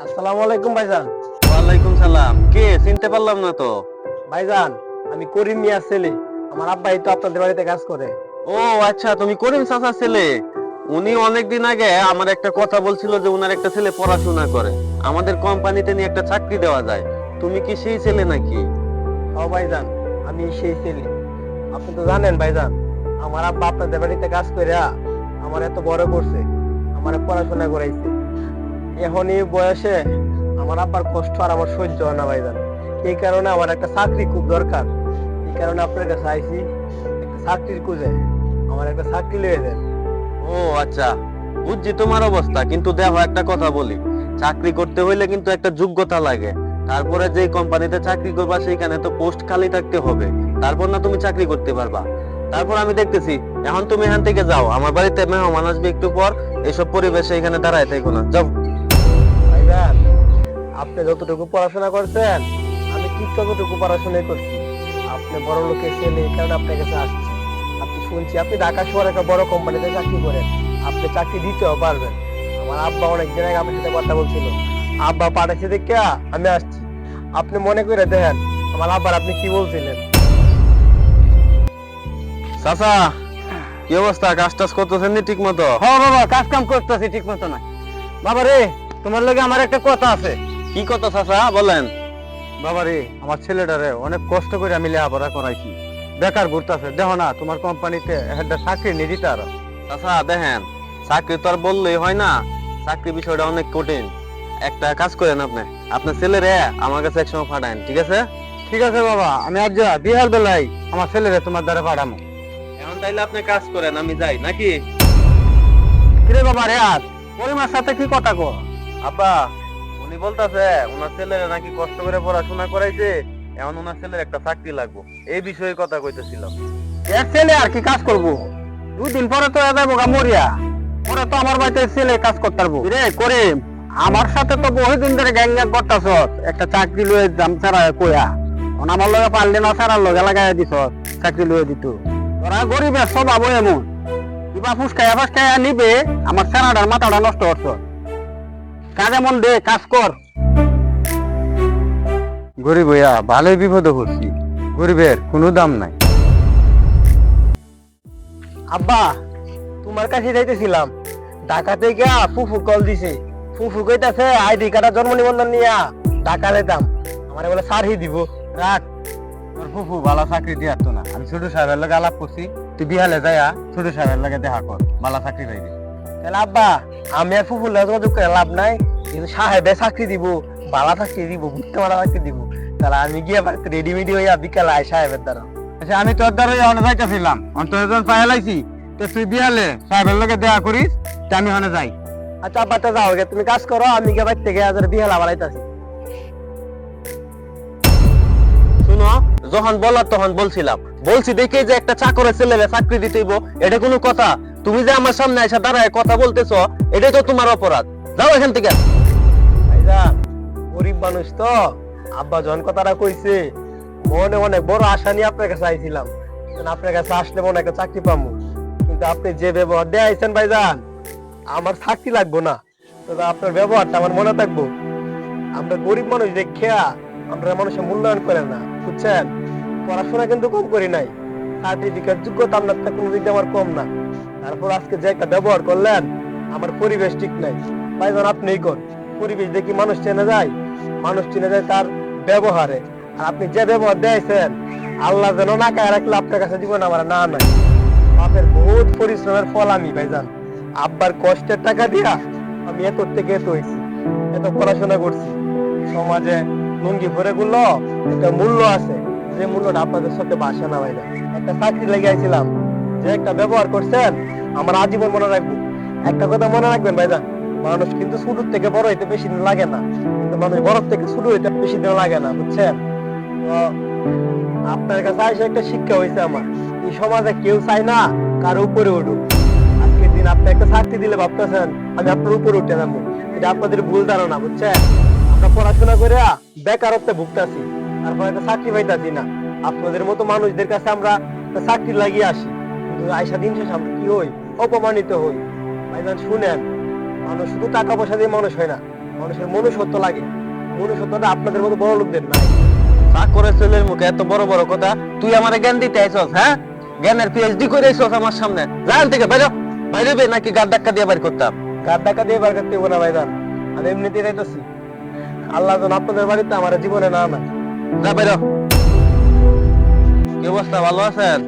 আসসালামু আলাইকুম ভাইজান। ওয়ালাইকুম সালাম। কে চিনতে পারলাম না তো। ভাইজান, আমি করিম মিয়ার ছেলে। আমার আব্বাই তো আপনাদের বাড়িতে কাজ করে। ও আচ্ছা, তুমি করিম চাচার ছেলে। উনি অনেকদিন আগে আমার একটা কথা বলছিল যে উনার একটা ছেলে পড়াশোনা করে, আমাদের কোম্পানিতে নিয়ে একটা চাকরি দেওয়া যায়। তুমি কি সেই ছেলে নাকি? ও ভাইজান, আমি সেই ছেলে। আপনি তো জানেন ভাইজান, আমার আব্বা আপনাদের বাড়িতে কাজ করে আমার এত বড় করছে, আমার পড়াশোনা করাইছে। এখন এই বয়সে আমার আব্বার কষ্ট আর আমার সহ্য হয় না ভাইজান। এই কারণে আমার একটা চাকরি খুব দরকার। এই কারণে আপনার কাছে আইছি একটা চাকরির খুঁজে। আমার একটা চাকরি লিয়ে দেন। ও আচ্ছা, বুঝছি তোমার অবস্থা, কিন্তু দেখো একটা কথা বলি, চাকরি করতে হইলে কিন্তু একটা যোগ্যতা লাগে। তারপরে যে কোম্পানিতে চাকরি করবা সেখানে তো পোস্ট খালি থাকতে হবে, তারপর না তুমি চাকরি করতে পারবা। তারপর আমি দেখতেছি, এখন তুমি এখান থেকে যাও, আমার বাড়িতে মেহমান আসবে একটু পর। এসব পরিবেশে এখানে দাঁড়ায় থাকো না, যাও। ভাইজান, আপনি যতটুকু পড়াশোনা করছেন আমি ঠিক ততটুকু পড়াশোনাই করছি। আপনি বড় লোকের ছেলে, এই কারণে আপনার কাছে আসছি। আপনি শুনছি আপনি ঢাকা শহরে একটা বড় কোম্পানিতে চাকরি করেন, আপনি চাকরি দিতেও পারবেন। আমার আব্বা অনেক দিন আগে আপনার সাথে কথা বলছিল, আব্বা পাঠাইছে দেখে আমি আসছি। আপনি মনে করে দেখেন আমার আব্বার আপনি কি বলছিলেন। চাচা, কি অবস্থা? কাজ টাজ করতেছেন নি ঠিক মতো? হ্যাঁ বাবা, কাজ কাম করতেছি ঠিক মতো না। বাবা রে, তোমার লগে আমার একটা কথা আছে। কি কথা চাচা, বলেন। বাবা রে, আমার ছেলেটারে অনেক কষ্ট করে আমি লেখাপড়া করাইছি, বেকার ঘুরতেছে। দেখো না তোমার কোম্পানিতে একটা চাকরি নিয়ে দিতে আরো। চাচা দেখেন, চাকরি তো আর বললেই হয় না, চাকরি বিষয়টা অনেক কঠিন। একটা কাজ করেন, আপনি আপনার ছেলেরে আমার কাছে একসময় পাঠান, ঠিক আছে? ঠিক আছে বাবা, আমি আজ বিহার বেলায় আমার ছেলেরে তোমার দ্বারা পাঠামো। এখন তাইলে আপনি কাজ করেন, আমি যাই নাকি? কিরে বাবা রে, আর পরিমার সাথে কি কথা কো? আব্বা, উনি বলতাছে ওনার ছেলেরে নাকি কষ্ট করে পড়াশোনা করাইছে, এখন ওনার ছেলের একটা চাকরি লাগবে, এই বিষয়ে কথা কইতেছিলাম। এর ছেলে আর কি কাজ করবো? দুদিন পরে তো যাবো গা মরিয়া, পরে তো আমার বাড়িতে ছেলে কাজ করতে পারবো রে। করিম, আমার সাথে তো বহুদিন ধরে গ্যাং গ্যাং করতেছ, একটা চাকরি লয়ে দাম ছাড়া কইয়া আমার লগে পারলে না, ছাড়ার লগে লাগাই দিছ চাকরি লয়ে দিত। তোরা গরিবের স্বভাব এমন, কিবা ফুসকাইয়া ফাসকাইয়া নিবে, আমার ছাড়াটার মাথাটা নষ্ট করছ। কাজে মন দে, কাজ কর। গরিব হইয়া ভালোই বিপদে পড়ছি, গরিবের কোনো দাম নাই। আব্বা, তোমার কাছে যাইতেছিলাম, ঢাকাতে গিয়া ফুফু কল দিছে। ফুফু কইতাছে আইডি কার্ড জন্ম নিবন্ধন নিয়া ঢাকা লেতাম, আমারে বলে সারহি দিব। রাখ, তোর ফুফু ভালো চাকরি দিয়ে আসতো না। আমি ছোট সাহেবের লগে আলাপ করছি, তুই বিহালে যাইয়া ছোট সাহেবের লগে দেখা কর, ভালো চাকরি পাইবি। তাহলে আব্বা, আমি আর ফুফুর লগে যোগাযোগ করে লাভ নাই, কিন্তু সাহেবে চাকরি দিব, বালা চাকরি দিব, ঘুরতে মারা চাকরি দিব। তাহলে আমি গিয়ে বাড়িতে রেডিমেডি হইয়া বিকালে আয় সাহেবের দ্বারা। আচ্ছা, আমি তোর দ্বারা অনে যাইতেছিলাম, অন্তর যখন পায়ে লাইছি, তো তুই বিহালে সাহেবের লগে দেখা করিস, তা আমি হনে যাই। আচ্ছা আব্বা, তো যাও গে, তুমি কাজ করো, আমি গিয়ে বাড়ি থেকে আজ বিহাল আবার আইতাছি। শুনো, যখন বলার তখন বলছিলাম, বলছি দেখে যে একটা চাকরের ছেলেরে চাকরি দিতে হইব, এটা কোনো কথা? তুমি যে আমার সামনে এসে দাঁড়ায় কথা বলতেছো, এটাই তো তোমার অপরাধ। যাও এখান থেকে। ভাইজান, গরিব মানুষ তো, আব্বা যখন কথাটা কইছে মনে অনেক বড় আশা নিয়ে আপনার কাছে আইছিলাম, আপনার কাছে আসলে মনে একটা চাকরি পাবো। কিন্তু আপনি যে ব্যবহার দিয়ে আইছেন ভাইজান, আমার চাকরি লাগবো না, তবে আপনার ব্যবহারটা আমার মনে থাকবো। আমরা গরিব মানুষ দেখিয়া আমরা মানুষের মূল্যায়ন করে না, বুঝছেন? পড়াশোনা কিন্তু কম করি নাই, সার্টিফিকেট যোগ্যতা আপনার থেকে কোনো দিক দিয়ে আমার কম না। তারপর আজকে যে একটা ব্যবহার করলেন, আমার পরিবেশ ঠিক নাই ভাইজান। আপনিই কর, পরিবেশ দেখি মানুষ চেনে যায়, মানুষ চিনে যায় তার ব্যবহারে। আর আপনি যে ব্যবহার দিয়েছেন, আল্লাহ যেন না কায় রাখলে আপনার কাছে জীবন আমার না নাই। বাপের বহুত পরিশ্রমের ফল আমি ভাইজান, আব্বার কষ্টের টাকা দিয়া আমি এত থেকে এত হয়েছি, এত পড়াশোনা করছি। সমাজে লুঙ্গি ভরে গুলো একটা মূল্য আছে, যে মূল্যটা আপনাদের সাথে বাসে না ভাইজান। একটা চাকরি লেগে আইছিলাম, যে একটা ব্যবহার করছেন আমার আজীবন মনে রাখবো। একটা কথা মনে রাখবেন ভাইজান, মানুষ কিন্তু ছোট থেকে বড় হইতে বেশি দিন লাগে না, কিন্তু মানুষ বড় থেকে ছোট হইতে বেশি দিন লাগে না, বুঝছেন? তো আপনার কাছে এসে একটা শিক্ষা হয়েছে আমার, এই সমাজে কেউ চায় না কারো উপরে উঠুক। আজকের দিন আপনি একটা চাকরি দিলে ভাবতেছেন আমি আপনার উপরে উঠে যাবো, এটা আপনাদের ভুল ধারণা, বুঝছেন? আমরা পড়াশোনা করে বেকারত্বে ভুগতাছি, তারপর একটা চাকরি পাইতাছি না। আপনাদের মতো মানুষদের কাছে আমরা একটা চাকরি লাগিয়ে আসি, কিন্তু আইসা দিন শেষে আমরা কি হই? অপমানিত হই। ভাইজান শুনেন, মানুষ শুধু টাকা পয়সা দিয়ে মানুষ হয় না, মানুষের মনুষ্যত্ব লাগে, মনুষ্যত্বটা আপনাদের মতো বড় লোকদের নাই। চাকরের ছেলের মুখে এত বড় বড় কথা, তুই আমারে জ্ঞান দিতে আইছস? হ্যাঁ, জ্ঞানের পিএইচডি করে আইছস আমার সামনে? জান থেকে বাইরে বাইরে বে, নাকি গাদ ধাক্কা দিয়ে বাইর করতাম? গার টাকা দিয়ে বার করতে হবো না ভাইজান, আমি এমনিতেই যাইতেছি। আল্লাহ যেন আপনাদের বাড়িতে আমার জীবনে না না। যা বাইরে। কি অবস্থা, ভালো আছেন?